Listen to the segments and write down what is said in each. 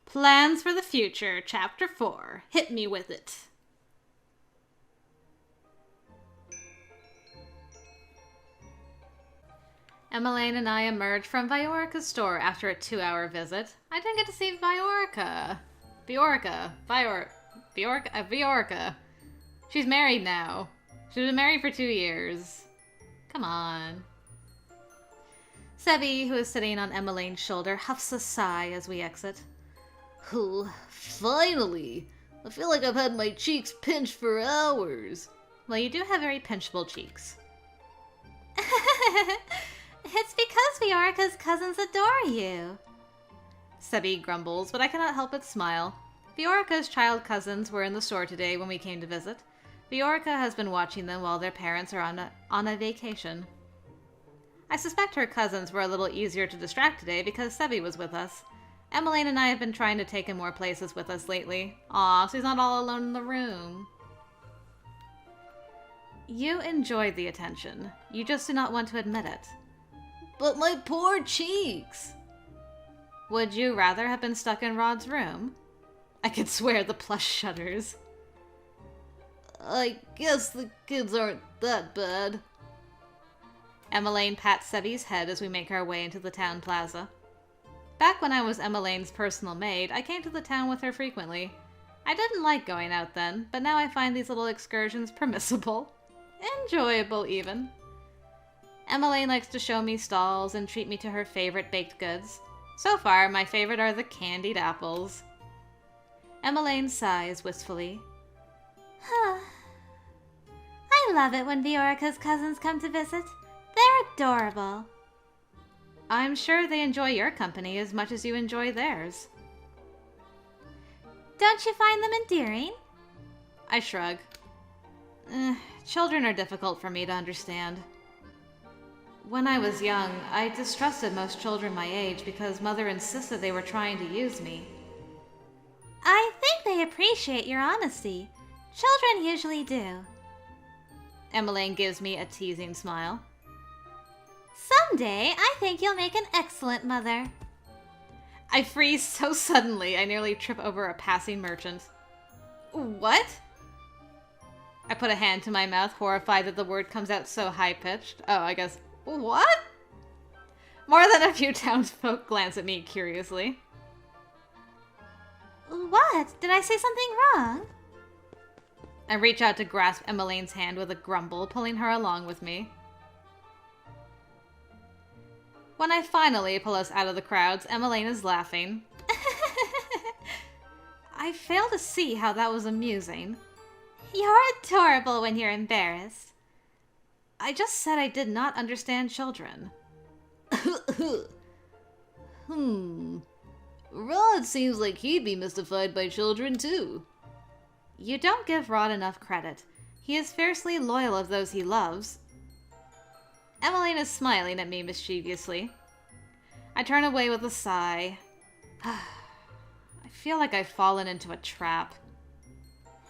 Plans for the Future, Chapter 4. Hit me with it. Emmeline and I emerged from Viorica's store after a 2-hour visit. I didn't get to see Viorica. Viorica. She's married now. She's been married for 2 years. Come on. Sebi, who is sitting on Emmeline's shoulder, huffs a sigh as we exit. Oh, finally! I feel like I've had my cheeks pinched for hours. Well, you do have very pinchable cheeks. It's because Viorica's cousins adore you. Sebi grumbles, but I cannot help but smile. Viorica's child cousins were in the store today when we came to visit. Viorica has been watching them while their parents are on a vacation. I suspect her cousins were a little easier to distract today because Sebi was with us. Emmeline and I have been trying to take him more places with us lately. Aw, so he's not all alone in the room. You enjoyed the attention. You just do not want to admit it. But my poor cheeks! Would you rather have been stuck in Rod's room? I could swear the plush shudders. I guess the kids aren't that bad. Emmeline pats Sebi's head as we make our way into the town plaza. Back when I was Emmeline's personal maid, I came to the town with her frequently. I didn't like going out then, but now I find these little excursions permissible. Enjoyable, even. Emmeline likes to show me stalls and treat me to her favorite baked goods. So far, my favorite are the candied apples. Emmeline sighs wistfully. I love it when Viorica's cousins come to visit. They're adorable. I'm sure they enjoy your company as much as you enjoy theirs. Don't you find them endearing? I shrug. Children are difficult for me to understand. When I was young, I distrusted most children my age because Mother insisted they were trying to use me. I think they appreciate your honesty. Children usually do. Emmeline gives me a teasing smile. Someday, I think you'll make an excellent mother. I freeze so suddenly I nearly trip over a passing merchant. What? I put a hand to my mouth, horrified that the word comes out so high-pitched. Oh, I guess... What? More than a few townsfolk glance at me curiously. What? Did I say something wrong? I reach out to grasp Emmeline's hand with a grumble, pulling her along with me. When I finally pull us out of the crowds, Emmeline is laughing. I fail to see how that was amusing. You're adorable when you're embarrassed. I just said I did not understand children. Rod seems like he'd be mystified by children, too. You don't give Rod enough credit. He is fiercely loyal of those he loves. Emmeline is smiling at me mischievously. I turn away with a sigh. I feel like I've fallen into a trap.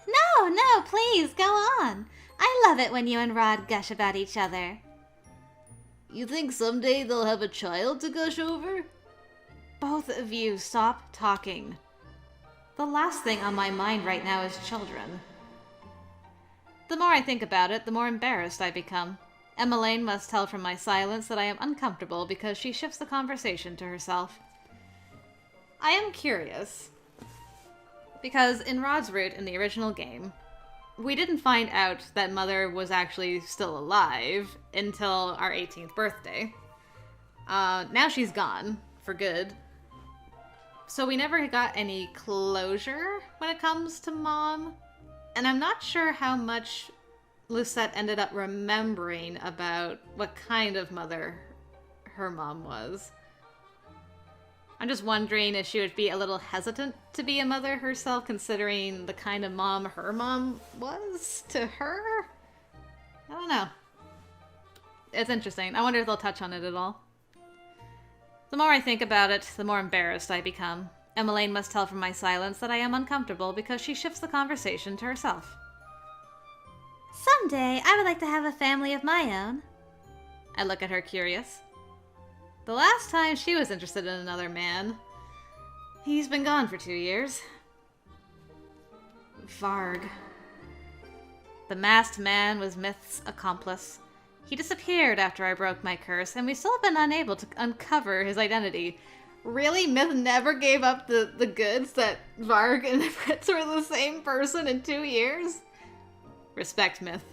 No, please, go on. I love it when you and Rod gush about each other. You think someday they'll have a child to gush over? Both of you stop talking. The last thing on my mind right now is children. The more I think about it, the more embarrassed I become. Emmeline must tell from my silence that I am uncomfortable because she shifts the conversation to herself. I am curious. Because in Rod's route in the original game, we didn't find out that Mother was actually still alive until our 18th birthday. Now she's gone, for good. So we never got any closure when it comes to Mom. And I'm not sure how much Lucette ended up remembering about what kind of mother her mom was. I'm just wondering if she would be a little hesitant to be a mother herself, considering the kind of mom her mom was to her? I don't know. It's interesting. I wonder if they'll touch on it at all. The more I think about it, the more embarrassed I become. Emmeline must tell from my silence that I am uncomfortable because she shifts the conversation to herself. Someday, I would like to have a family of my own. I look at her curious. The last time she was interested in another man. He's been gone for 2 years. Varg. The masked man was Myth's accomplice. He disappeared after I broke my curse, and we still have been unable to uncover his identity. Really? Myth never gave up the goods that Varg and Fritz were the same person in 2 years? Respect, Myth.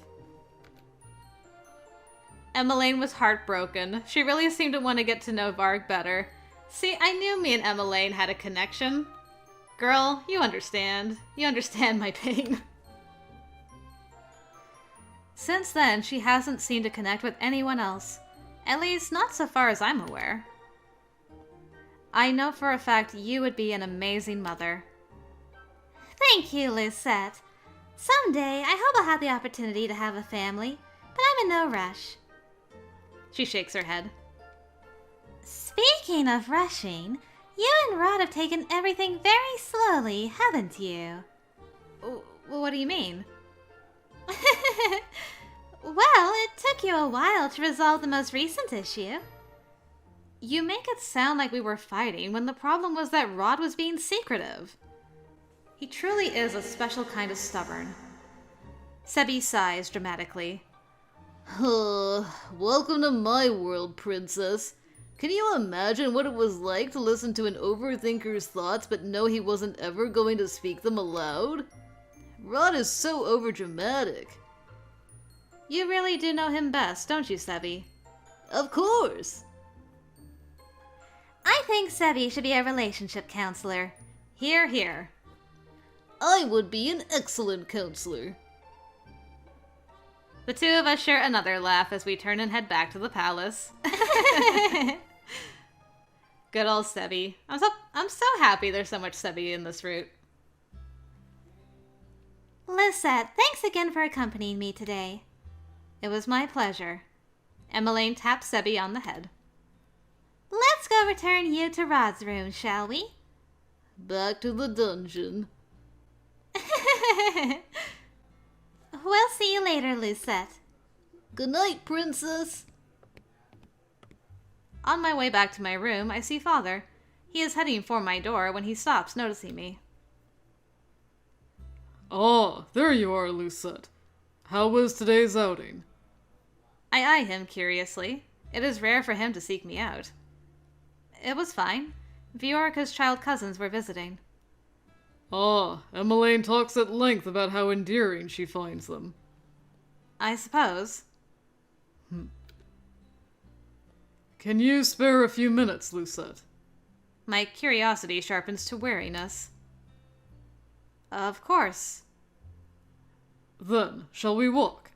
Emmeline was heartbroken. She really seemed to want to get to know Varg better. See, I knew me and Emmeline had a connection. Girl, you understand. You understand my pain. Since then, she hasn't seemed to connect with anyone else. At least, not so far as I'm aware. I know for a fact you would be an amazing mother. Thank you, Lucette. Someday, I hope I'll have the opportunity to have a family, but I'm in no rush. She shakes her head. Speaking of rushing, you and Rod have taken everything very slowly, haven't you? What do you mean? Well, it took you a while to resolve the most recent issue. You make it sound like we were fighting when the problem was that Rod was being secretive. He truly is a special kind of stubborn. Sebi sighs dramatically. Welcome to my world, princess. Can you imagine what it was like to listen to an overthinker's thoughts but know he wasn't ever going to speak them aloud? Rod is so overdramatic. You really do know him best, don't you, Sebi? Of course. I think Sebi should be a relationship counselor. Hear, hear. I would be an excellent counselor. The two of us share another laugh as we turn and head back to the palace. Good old Sebi. I'm so happy there's so much Sebi in this route. Lucette, thanks again for accompanying me today. It was my pleasure. Emmeline taps Sebi on the head. Let's go return you to Rod's room, shall we? Back to the dungeon. We'll see you later, Lucette. Good night, princess. On my way back to my room, I see Father. He is heading for my door when he stops, noticing me. Ah, there you are, Lucette. How was today's outing? I eye him curiously. It is rare for him to seek me out. It was fine. Viorica's child cousins were visiting. Ah, Emmeline talks at length about how endearing she finds them. I suppose. Can you spare a few minutes, Lucette? My curiosity sharpens to wariness. Of course. Then, shall we walk?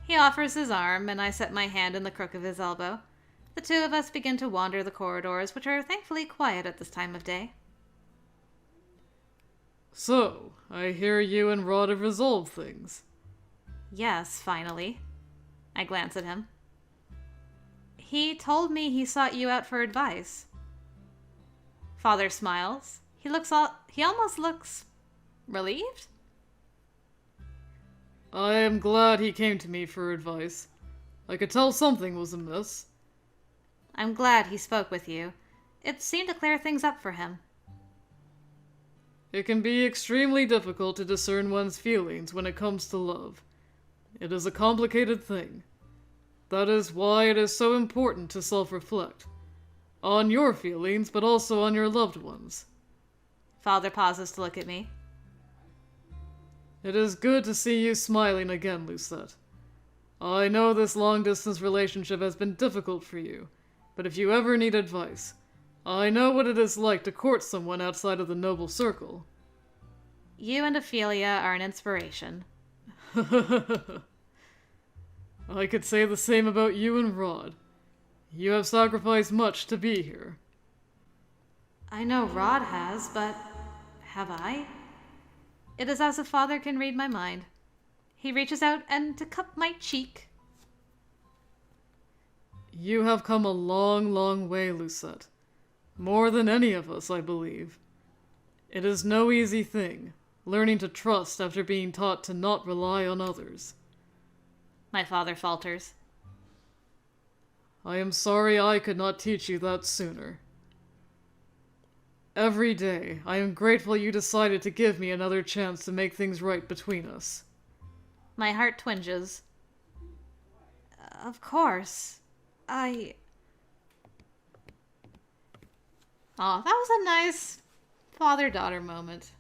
He offers his arm, and I set my hand in the crook of his elbow. The two of us begin to wander the corridors, which are thankfully quiet at this time of day. So, I hear you and Rod have resolved things. Yes, finally. I glance at him. He told me he sought you out for advice. Father smiles. He almost looks relieved? I am glad he came to me for advice. I could tell something was amiss. I'm glad he spoke with you. It seemed to clear things up for him. It can be extremely difficult to discern one's feelings when it comes to love. It is a complicated thing. That is why it is so important to self-reflect. On your feelings, but also on your loved ones. Father pauses to look at me. It is good to see you smiling again, Lucette. I know this long-distance relationship has been difficult for you, but if you ever need advice, I know what it is like to court someone outside of the noble circle. You and Ophelia are an inspiration. I could say the same about you and Rod. You have sacrificed much to be here. I know Rod has, but have I? It is as if Father can read my mind. He reaches out and to cup my cheek. You have come a long, long way, Lucette. More than any of us, I believe. It is no easy thing, learning to trust after being taught to not rely on others. My father falters. I am sorry I could not teach you that sooner. Every day, I am grateful you decided to give me another chance to make things right between us. My heart twinges. Of course. Aw, that was a nice father-daughter moment.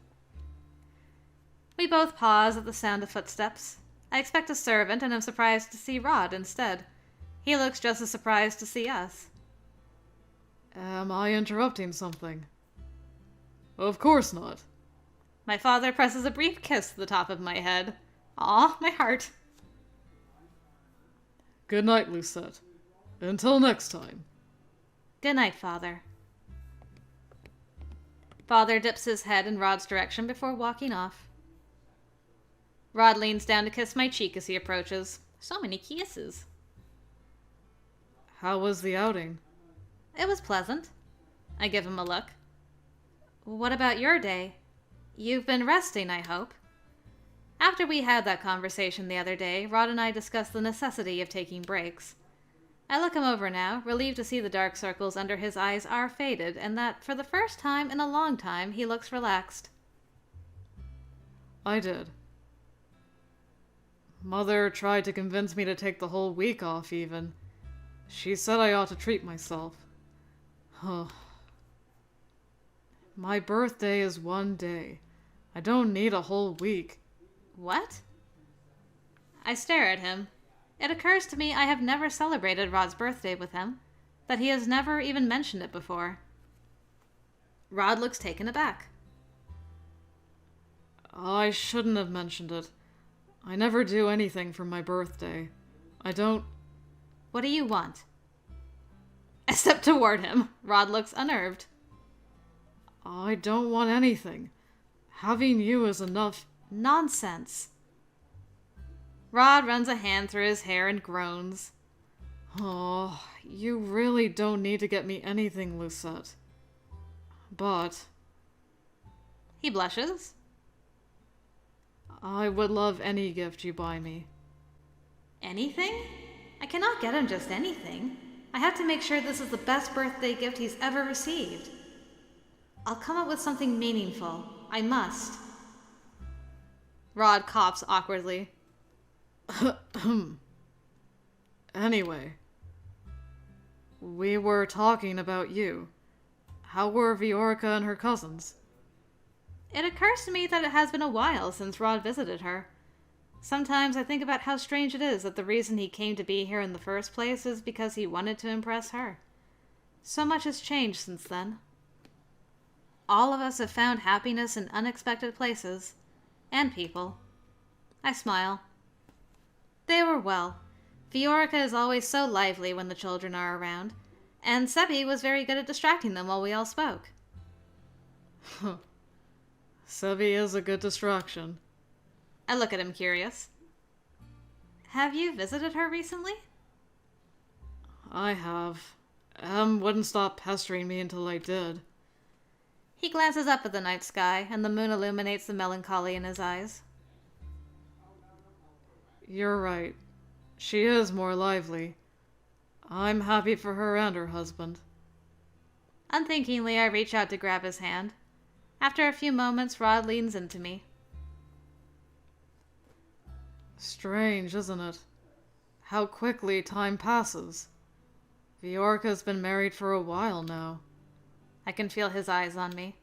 We both pause at the sound of footsteps. I expect a servant and am surprised to see Rod instead. He looks just as surprised to see us. Am I interrupting something? Of course not. My father presses a brief kiss to the top of my head. Aw, my heart. Good night, Lucette. Until next time. Good night, Father. Father dips his head in Rod's direction before walking off. Rod leans down to kiss my cheek as he approaches. So many kisses. How was the outing? It was pleasant. I give him a look. What about your day? You've been resting, I hope. After we had that conversation the other day, Rod and I discussed the necessity of taking breaks. I look him over now, relieved to see the dark circles under his eyes are faded, and that, for the first time in a long time, he looks relaxed. I did. Mother tried to convince me to take the whole week off, even. She said I ought to treat myself. My birthday is one day. I don't need a whole week. What? I stare at him. It occurs to me I have never celebrated Rod's birthday with him, that he has never even mentioned it before. Rod looks taken aback. I shouldn't have mentioned it. I never do anything for my birthday. I don't... What do you want? I step toward him. Rod looks unnerved. I don't want anything. Having you is enough. Nonsense. Rod runs a hand through his hair and groans. Oh, you really don't need to get me anything, Lucette. But... He blushes. I would love any gift you buy me. Anything? I cannot get him just anything. I have to make sure this is the best birthday gift he's ever received. I'll come up with something meaningful. I must. Rod coughs awkwardly. Anyway, we were talking about you. How were Viorica and her cousins? It occurs to me that it has been a while since Rod visited her. Sometimes I think about how strange it is that the reason he came to be here in the first place is because he wanted to impress her. So much has changed since then. All of us have found happiness in unexpected places. And people. I smile. They were well. Viorica is always so lively when the children are around, and Sebi was very good at distracting them while we all spoke. Sebi is a good distraction. I look at him curious. Have you visited her recently? I have. Wouldn't stop pestering me until I did. He glances up at the night sky, and the moon illuminates the melancholy in his eyes. You're right. She is more lively. I'm happy for her and her husband. Unthinkingly, I reach out to grab his hand. After a few moments, Rod leans into me. Strange, isn't it? How quickly time passes. Viorica's been married for a while now. I can feel his eyes on me.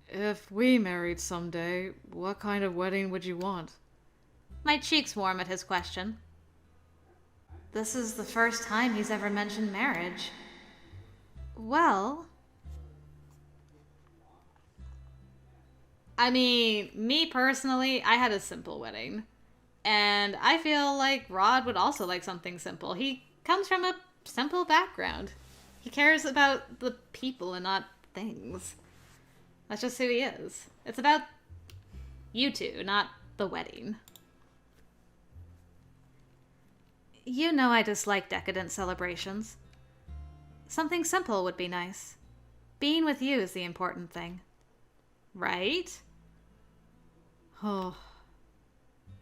If we married someday, what kind of wedding would you want? My cheeks warm at his question. This is the first time he's ever mentioned marriage. Well... I mean, me personally, I had a simple wedding. And I feel like Rod would also like something simple. He comes from a simple background. He cares about the people and not things. That's just who he is. It's about you two, not the wedding. You know I dislike decadent celebrations. Something simple would be nice. Being with you is the important thing. Right? Oh,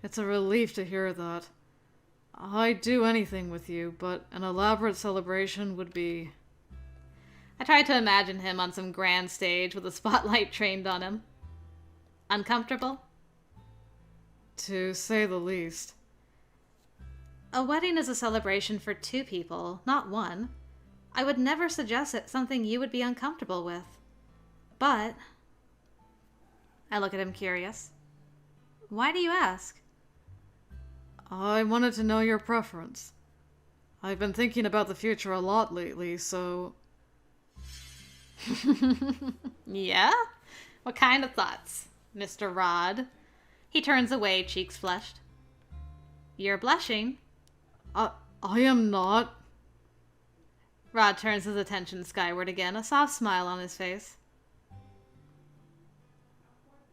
it's a relief to hear that. I'd do anything with you, but an elaborate celebration would be... I tried to imagine him on some grand stage with a spotlight trained on him. Uncomfortable? To say the least. A wedding is a celebration for two people, not one. I would never suggest it something you would be uncomfortable with. But... I look at him curious. Why do you ask? I wanted to know your preference. I've been thinking about the future a lot lately, so... Yeah? What kind of thoughts, Mr. Rod? He turns away, cheeks flushed. You're blushing. I am not. Rod turns his attention skyward again, a soft smile on his face.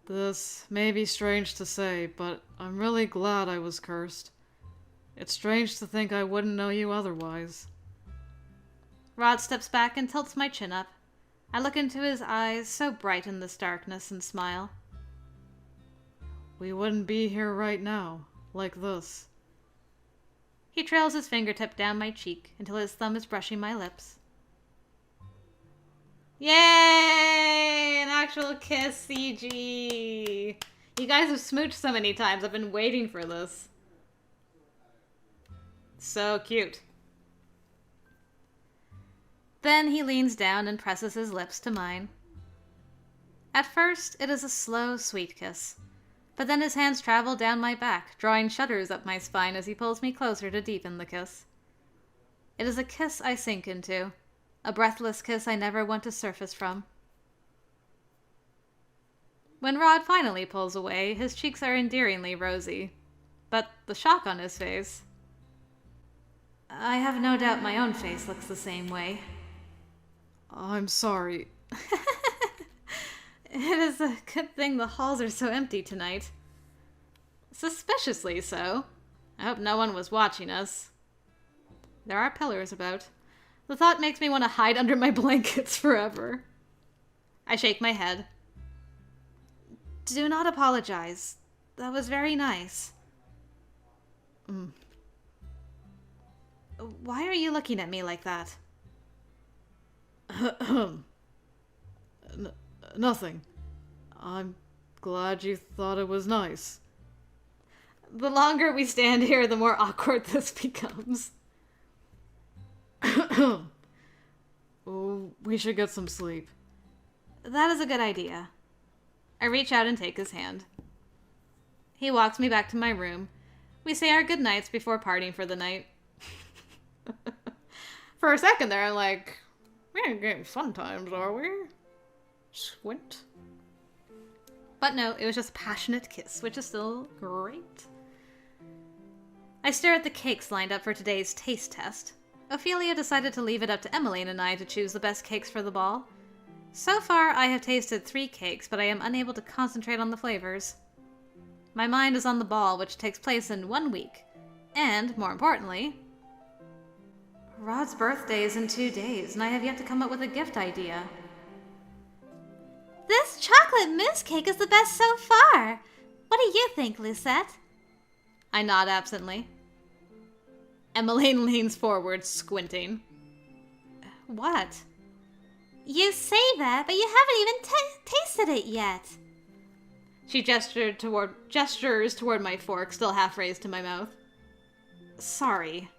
This may be strange to say, but I'm really glad I was cursed. It's strange to think I wouldn't know you otherwise. Rod steps back and tilts my chin up. I look into his eyes, so bright in this darkness, and smile. We wouldn't be here right now, like this. He trails his fingertip down my cheek until his thumb is brushing my lips. Yay! An actual kiss CG! You guys have smooched so many times, I've been waiting for this. So cute. Then he leans down and presses his lips to mine. At first, it is a slow, sweet kiss. But then his hands travel down my back, drawing shudders up my spine as he pulls me closer to deepen the kiss. It is a kiss I sink into, a breathless kiss I never want to surface from. When Rod finally pulls away, his cheeks are endearingly rosy. But the shock on his face... I have no doubt my own face looks the same way. I'm sorry. It is a good thing the halls are so empty tonight. Suspiciously so. I hope no one was watching us. There are pillars about. The thought makes me want to hide under my blankets forever. I shake my head. Do not apologize. That was very nice. Why are you looking at me like that? Nothing. I'm glad you thought it was nice. The longer we stand here, the more awkward this becomes. Oh, we should get some sleep. That is a good idea. I reach out and take his hand. He walks me back to my room. We say our goodnights before parting for the night. For a second there, I'm like, we ain't getting fun times, are we? Squint. But no, it was just a passionate kiss, which is still great. I stare at the cakes lined up for today's taste test. Ophelia decided to leave it up to Emmeline and I to choose the best cakes for the ball. So far, I have tasted 3 cakes, but I am unable to concentrate on the flavors. My mind is on the ball, which takes place in 1 week. And, more importantly, Rod's birthday is in 2 days, and I have yet to come up with a gift idea. This chocolate mousse cake is the best so far. What do you think, Lucette? I nod absently. Emmeline leans forward, squinting. What? You say that, but you haven't even tasted it yet. She gestures toward my fork, still half raised to my mouth. Sorry.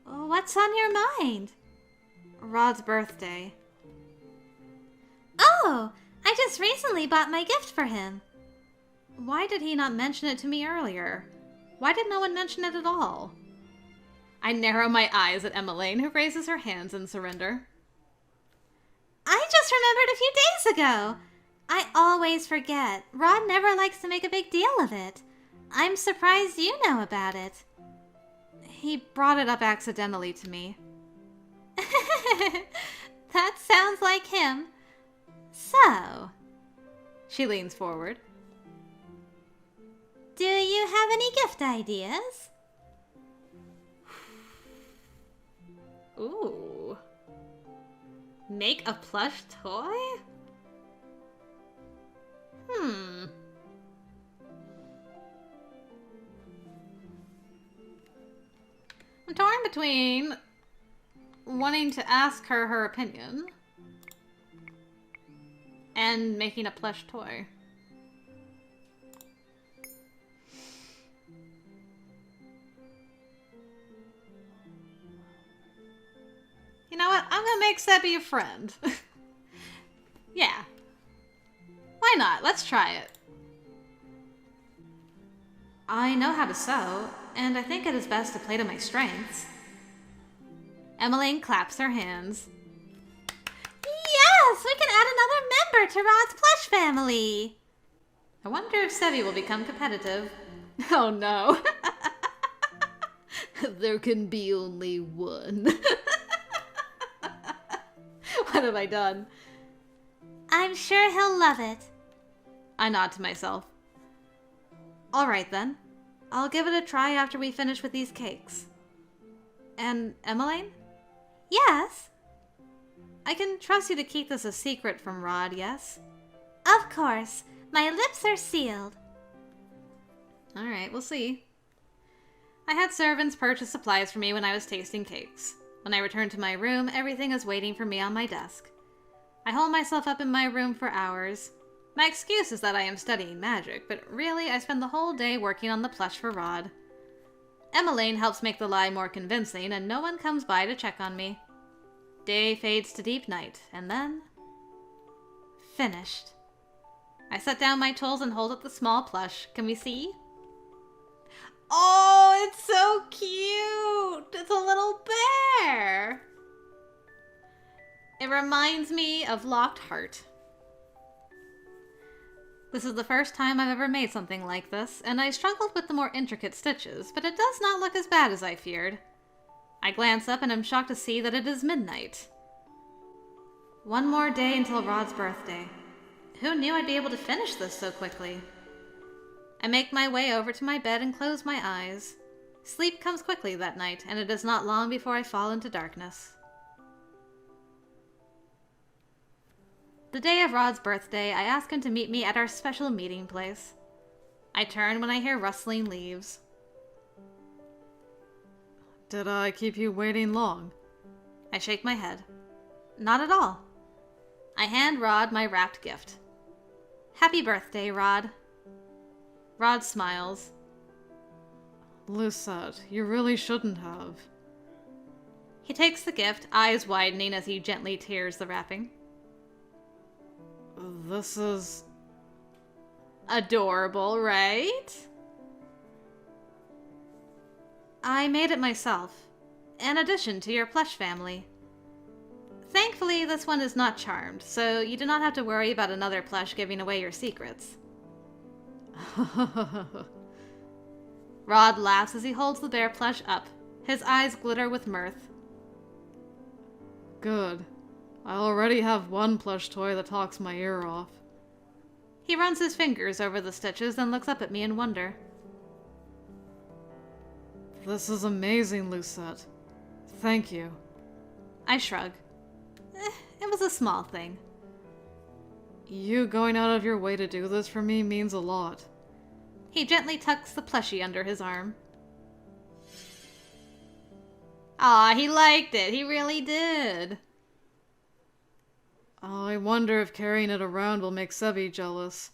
What's on your mind? Rod's birthday. Oh, I just recently bought my gift for him. Why did he not mention it to me earlier? Why did no one mention it at all? I narrow my eyes at Emmeline, who raises her hands in surrender. I just remembered a few days ago. I always forget. Rod never likes to make a big deal of it. I'm surprised you know about it. He brought it up accidentally to me. That sounds like him. So, she leans forward. Do you have any gift ideas? Ooh. Make a plush toy? I'm torn between wanting to ask her her opinion. And making a plush toy. You know what? I'm gonna make Sebby a friend. Yeah. Why not? Let's try it. I know how to sew, and I think it is best to play to my strengths. Emmeline claps her hands. Yes, we can add another member to Rod's plush family. I wonder if Sebby will become competitive. Oh no. There can be only one. What have I done? I'm sure he'll love it. I nod to myself. All right then. I'll give it a try after we finish with these cakes. And Emmeline? Yes? I can trust you to keep this a secret from Rod, yes? Of course. My lips are sealed. All right, we'll see. I had servants purchase supplies for me when I was tasting cakes. When I returned to my room, everything is waiting for me on my desk. I hole myself up in my room for hours. My excuse is that I am studying magic, but really I spend the whole day working on the plush for Rod. Emmeline helps make the lie more convincing, and no one comes by to check on me. Day fades to deep night, and then... finished. I set down my tools and hold up the small plush. Can we see? Oh, it's so cute! It's a little bear! It reminds me of Lockhart. This is the first time I've ever made something like this, and I struggled with the more intricate stitches, but it does not look as bad as I feared. I glance up and am shocked to see that it is midnight. One more day until Rod's birthday. Who knew I'd be able to finish this so quickly? I make my way over to my bed and close my eyes. Sleep comes quickly that night, and it is not long before I fall into darkness. The day of Rod's birthday, I ask him to meet me at our special meeting place. I turn when I hear rustling leaves. Did I keep you waiting long? I shake my head. Not at all. I hand Rod my wrapped gift. Happy birthday, Rod. Rod smiles. Lucette, you really shouldn't have. He takes the gift, eyes widening as he gently tears the wrapping. This is... adorable, right? I made it myself, an addition to your plush family. Thankfully, this one is not charmed, so you do not have to worry about another plush giving away your secrets. Rod laughs as he holds the bear plush up. His eyes glitter with mirth. Good. I already have one plush toy that talks my ear off. He runs his fingers over the stitches and looks up at me in wonder. This is amazing, Lucette. Thank you. I shrug. It was a small thing. You going out of your way to do this for me means a lot. He gently tucks the plushie under his arm. Aw, he liked it. He really did. I wonder if carrying it around will make Sebby jealous.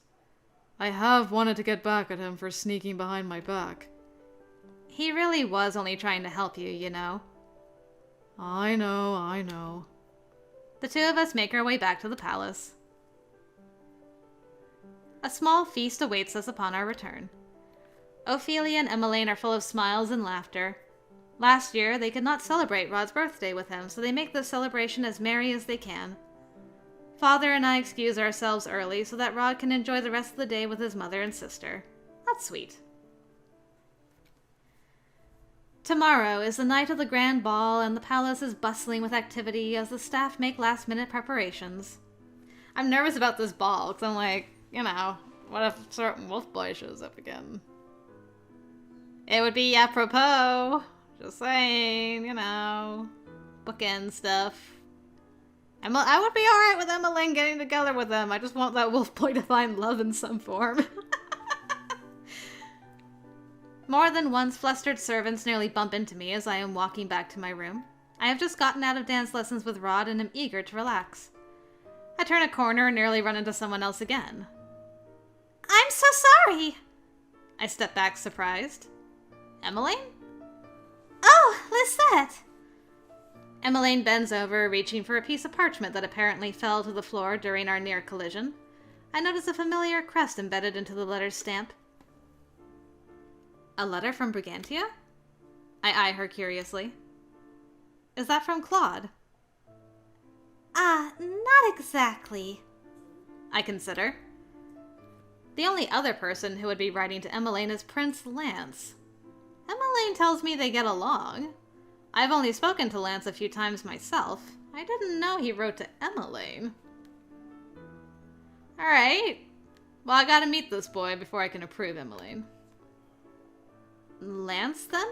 I have wanted to get back at him for sneaking behind my back. He really was only trying to help you, you know. I know. The two of us make our way back to the palace. A small feast awaits us upon our return. Ophelia and Emmeline are full of smiles and laughter. Last year, they could not celebrate Rod's birthday with him, so they make the celebration as merry as they can. Father and I excuse ourselves early so that Rod can enjoy the rest of the day with his mother and sister. That's sweet. Tomorrow is the night of the grand ball, and the palace is bustling with activity as the staff make last-minute preparations. I'm nervous about this ball, because I'm like, you know, what if certain wolf boy shows up again? It would be apropos. Just saying, you know, bookend stuff. I would be alright with Emmeline getting together with him. I just want that wolf boy to find love in some form. More than once, flustered servants nearly bump into me as I am walking back to my room. I have just gotten out of dance lessons with Rod and am eager to relax. I turn a corner and nearly run into someone else again. I'm so sorry! I step back, surprised. Emmeline? Oh, Lucette! Emmeline bends over, reaching for a piece of parchment that apparently fell to the floor during our near collision. I notice a familiar crest embedded into the letter's stamp. A letter from Brigantia? I eye her curiously. Is that from Claude? Not exactly. I consider. The only other person who would be writing to Emmeline is Prince Lance. Emmeline tells me they get along. I've only spoken to Lance a few times myself. I didn't know he wrote to Emmeline. Alright. Well, I gotta meet this boy before I can approve Emmeline. Lance, then?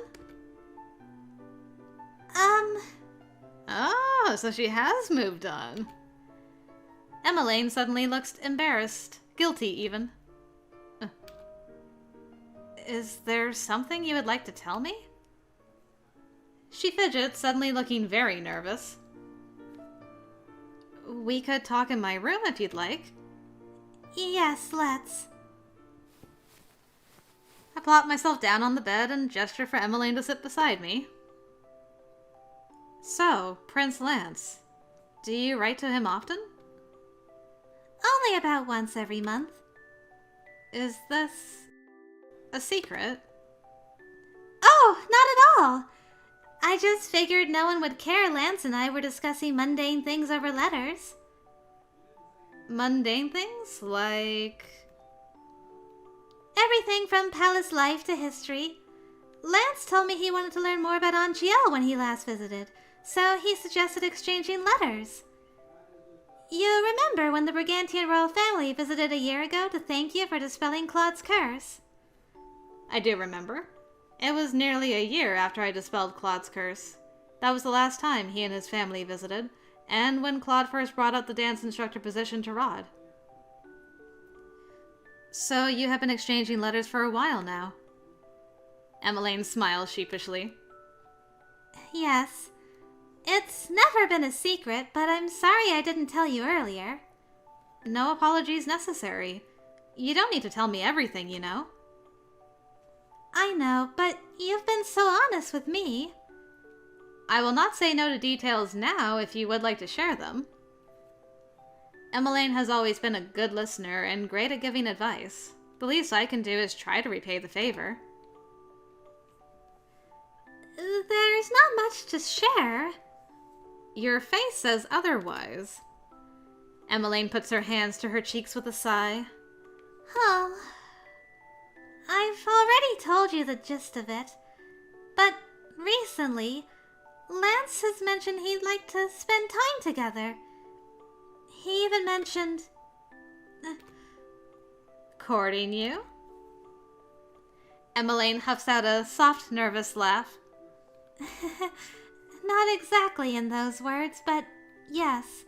Oh, so she has moved on. Emmeline suddenly looks embarrassed, guilty even. Is there something you would like to tell me? She fidgets, suddenly looking very nervous. We could talk in my room if you'd like. Yes, let's. I plop myself down on the bed and gesture for Emmeline to sit beside me. So, Prince Lance, do you write to him often? Only about once every month. Is this a secret? Oh, not at all. I just figured no one would care Lance and I were discussing mundane things over letters. Mundane things? Like... Everything from palace life to history. Lance told me he wanted to learn more about Angielle when he last visited, so he suggested exchanging letters. You remember when the Brigantian royal family visited a year ago to thank you for dispelling Claude's curse? I do remember. It was nearly a year after I dispelled Claude's curse. That was the last time he and his family visited, and when Claude first brought up the dance instructor position to Rod. So you have been exchanging letters for a while now. Emmeline smiles sheepishly. Yes. It's never been a secret, but I'm sorry I didn't tell you earlier. No apologies necessary. You don't need to tell me everything, you know. I know, but you've been so honest with me. I will not say no to details now if you would like to share them. Emmeline has always been a good listener and great at giving advice. The least I can do is try to repay the favor. There's not much to share. Your face says otherwise. Emmeline puts her hands to her cheeks with a sigh. Oh, I've already told you the gist of it, but recently, Lance has mentioned he'd like to spend time together. He even mentioned... Courting you? Emmeline huffs out a soft, nervous laugh. Not exactly in those words, but yes.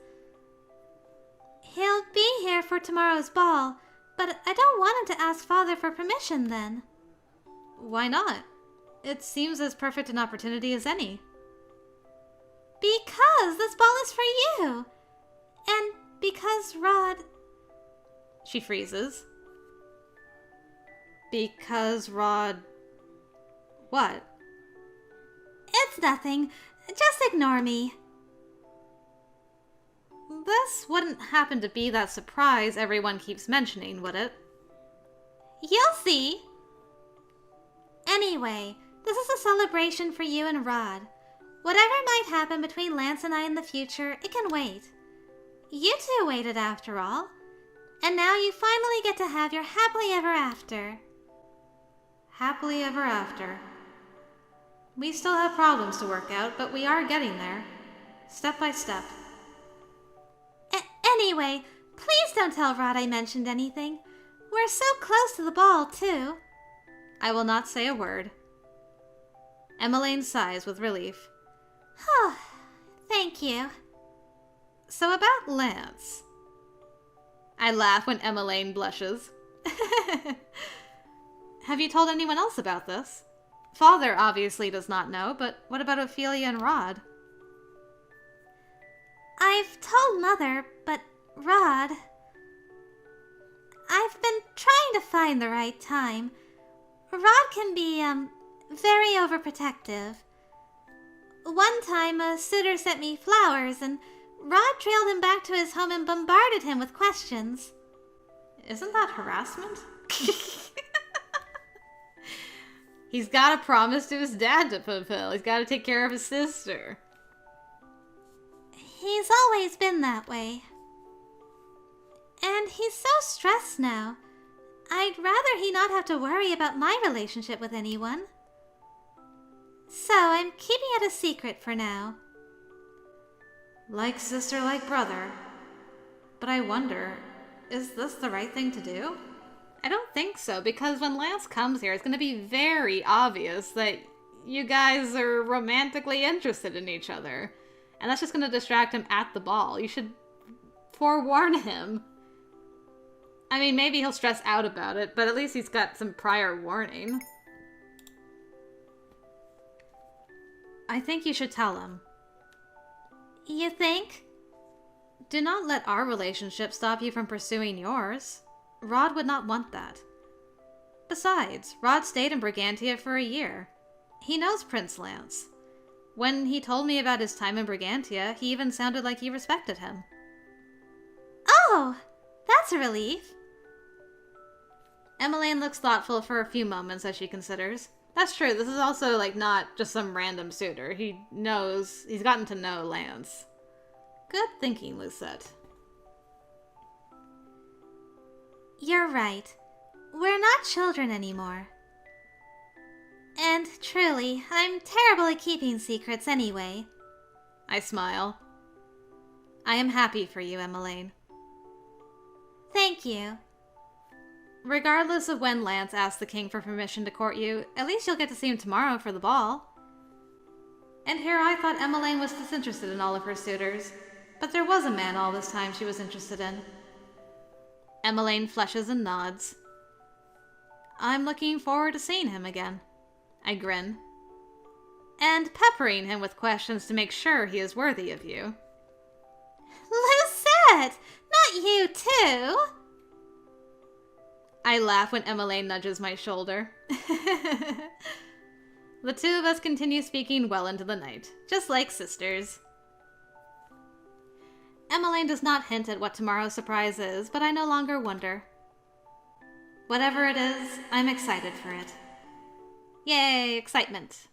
He'll be here for tomorrow's ball, but I don't want him to ask Father for permission then. Why not? It seems as perfect an opportunity as any. Because this ball is for you. And because Rod... She freezes. Because Rod... What? It's nothing. Just ignore me. This wouldn't happen to be that surprise everyone keeps mentioning, would it? You'll see. Anyway, this is a celebration for you and Rod. Whatever might happen between Lance and I in the future, it can wait. You two waited after all. And now you finally get to have your happily ever after. Happily ever after. We still have problems to work out, but we are getting there. Step by step. Anyway, please don't tell Rod I mentioned anything. We're so close to the ball, too. I will not say a word. Emmeline sighs with relief. Oh, thank you. So about Lance. I laugh when Emmeline blushes. Have you told anyone else about this? Father obviously does not know, but what about Ophelia and Rod? I've told Mother, but Rod... I've been trying to find the right time. Rod can be, very overprotective. One time, a suitor sent me flowers, and Rod trailed him back to his home and bombarded him with questions. Isn't that harassment? He's got a promise to his dad to fulfill. He's got to take care of his sister. He's always been that way. And he's so stressed now. I'd rather he not have to worry about my relationship with anyone. So I'm keeping it a secret for now. Like sister, like brother. But I wonder, is this the right thing to do? I don't think so, because when Lance comes here, it's going to be very obvious that you guys are romantically interested in each other. And that's just going to distract him at the ball. You should forewarn him. I mean, maybe he'll stress out about it, but at least he's got some prior warning. I think you should tell him. You think? Do not let our relationship stop you from pursuing yours. Rod would not want that. Besides, Rod stayed in Brigantia for a year. He knows Prince Lance. When he told me about his time in Brigantia, he even sounded like he respected him. Oh, that's a relief. Emmeline looks thoughtful for a few moments as she considers. That's true, this is also, not just some random suitor. He's gotten to know Lance. Good thinking, Lucette. You're right. We're not children anymore. And truly, I'm terrible at keeping secrets anyway. I smile. I am happy for you, Emmeline. Thank you. Regardless of when Lance asks the king for permission to court you, at least you'll get to see him tomorrow for the ball. And here I thought Emmeline was disinterested in all of her suitors, but there was a man all this time she was interested in. Emmeline flushes and nods. I'm looking forward to seeing him again. I grin. And peppering him with questions to make sure he is worthy of you. Lucette! Not you too! I laugh when Emmeline nudges my shoulder. The two of us continue speaking well into the night, just like sisters. Emmeline does not hint at what tomorrow's surprise is, but I no longer wonder. Whatever it is, I'm excited for it. Yay, excitement.